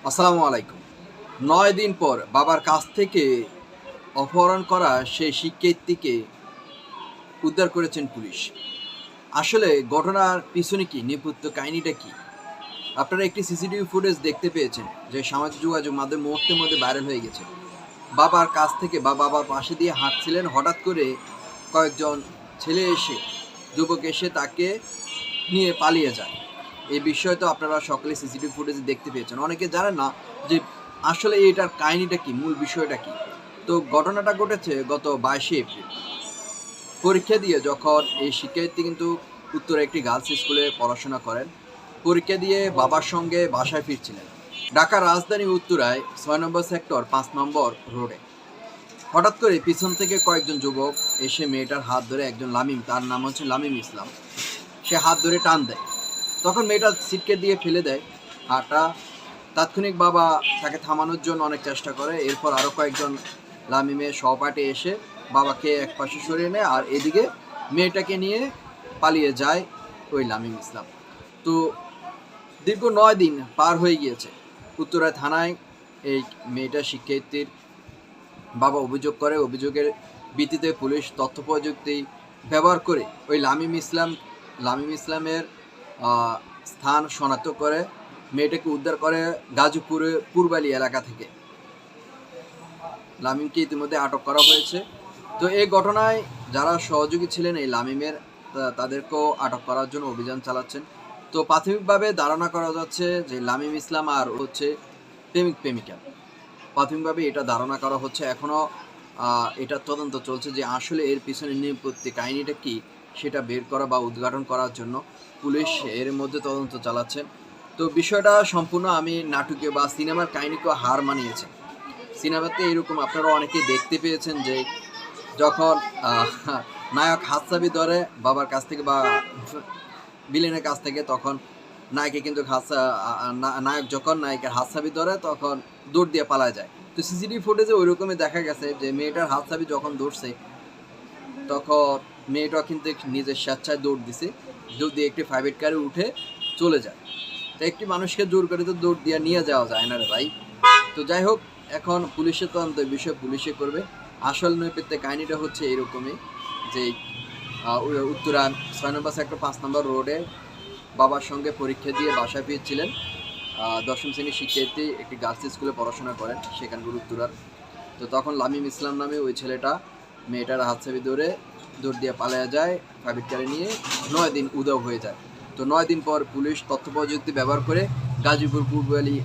আসসালামু আলাইকুম। ৯ দিন পর বাবার কাছ থেকে অপহরণ করা সেই শিক্ষার্থীকে উদ্ধার করেছেন পুলিশ। আসলে ঘটনার পিছনে কি নেপথ্য কাহিনীটা কি? আপনারা একটি সিসিটিভি ফুটেজ দেখতে পেয়েছেন যে সামাজিক যোগাযোগ মাধ্যমে মুহূর্তের মধ্যে ভাইরাল হয়ে গেছে। বাবার কাছ থেকে বা বাবার পাশে দিয়ে হাঁটছিলেন, হঠাৎ করে কয়েকজন ছেলে এসে যুবক এসে তাকে নিয়ে পালিয়ে যায়। এই বিষয়ে তো আপনারা সকলে সিসিটিভি ফুটেজে দেখতে পেয়েছেন। অনেকে জানেন না যে আসলে এটার কাহিনীটা কি, মূল বিষয়টা কি। তো ঘটনাটা ঘটেছে গত 22শে এপ্রিল। পরীক্ষা দিয়ে যখন এই শিক্ষার্থী কিন্তু উত্তরে একটি গার্লস স্কুলে পড়াশোনা করেন। পরীক্ষা দিয়ে বাবার সঙ্গে বাসায় ফিরছিলেন। ঢাকার রাজধানী উত্তরায় ৬ নম্বর সেক্টর ৫ নম্বর রোডে। হঠাৎ করে পিছন থেকে কয়েকজন যুবক এসে মেয়েটার হাত ধরে, একজন লামিম, তার নাম হচ্ছে লামিম ইসলাম, সে হাত ধরে টান দেয়। তখন মেয়েটা ছিটকে দিয়ে ফেলে দেয় হাঁটা। তাৎক্ষণিক বাবা তাকে থামানোর জন্য অনেক চেষ্টা করে। এরপর আরও কয়েকজন লামিমের সহপাঠী এসে বাবাকে এক পাশে সরিয়ে নেয়, আর এদিকে মেয়েটাকে নিয়ে পালিয়ে যায় ওই লামিম ইসলাম। তো দীর্ঘ ৯ দিন পার হয়ে গিয়েছে। উত্তরায় থানায় এই মেয়েটা শিক্ষার্থীর বাবা অভিযোগ করে। অভিযোগের ভিত্তিতে পুলিশ তথ্য প্রযুক্তি ব্যবহার করে ওই লামিম ইসলামের স্থান শনাক্ত করে মেয়েটাকে উদ্ধার করে গাজীপুরে পূর্বালী এলাকা থেকে। লামিমকে ইতিমধ্যে আটক করা হয়েছে। তো এই ঘটনায় যারা সহযোগী ছিলেন এই লামিমের, তাদেরকেও আটক করার জন্য অভিযান চালাচ্ছেন। তো প্রাথমিকভাবে ধারণা করা যাচ্ছে যে লামিম ইসলাম আর হচ্ছে প্রেমিকা। প্রাথমিকভাবে এটা ধারণা করা হচ্ছে। এখনও এটার তদন্ত চলছে যে আসলে এর পিছনে নেপথ্য কাহিনীটা কি সেটা বের করা বা উদ্ঘাটন করার জন্য পুলিশ এর মধ্যে তদন্ত চালাচ্ছেন। তো বিষয়টা সম্পূর্ণ আমি নাটকীয় বা সিনেমার কাহিনীকেও হার মানিয়েছে। সিনেমাতে এরকম আপনারা অনেকেই দেখতে পেয়েছেন যে যখন নায়ক হাত চাবি ধরে বাবার কাছ থেকে বা ভিলেনের কাছ থেকে, তখন নায়কে কিন্তু নায়ক যখন নায়িকার হাত চাবি ধরে তখন দৌড় দিয়ে পালায় যায়। তো সিসিটিভি ফুটেজে ওই রকমই দেখা গেছে যে মেয়েটার হাত চাবি যখন দৌড়ছে তখন মেয়েটা কিন্তু নিজের স্বেচ্ছায় দৌড় দিছে। দৌড় দিয়ে একটি প্রাইভেট কারে উঠে চলে যায়। তো একটি মানুষকে জোর করে তো দৌড় দিয়ে নিয়ে যাওয়া যায় না রে ভাই। তো যাই হোক, এখন পুলিশের তদন্ত বিষয় পুলিশে করবে। আসল নৈপথ্যের কাহিনীটা হচ্ছে এরকমই যে উত্তরা ৬ নম্বর সেক্টর ৫ নম্বর রোডে বাবার সঙ্গে পরীক্ষা দিয়ে বাসায় ফিরছিলেন ১০ম শ্রেণীর শিক্ষার্থী, একটি গার্লস স্কুলে পড়াশোনা করেন সেখানকার উত্তরার। তো তখন লামিম ইসলাম নামে ওই ছেলেটা মেয়েটার হাত চাবি ধরে দৌড় দিয়ে পালিয়ে যায় প্রাইভেট কারে নিয়ে। ৯ দিন উধাও হয়ে যায়। তো ৯ দিন পর পুলিশ তথ্য প্রযুক্তি ব্যবহার করে গাজীপুর পূর্বালী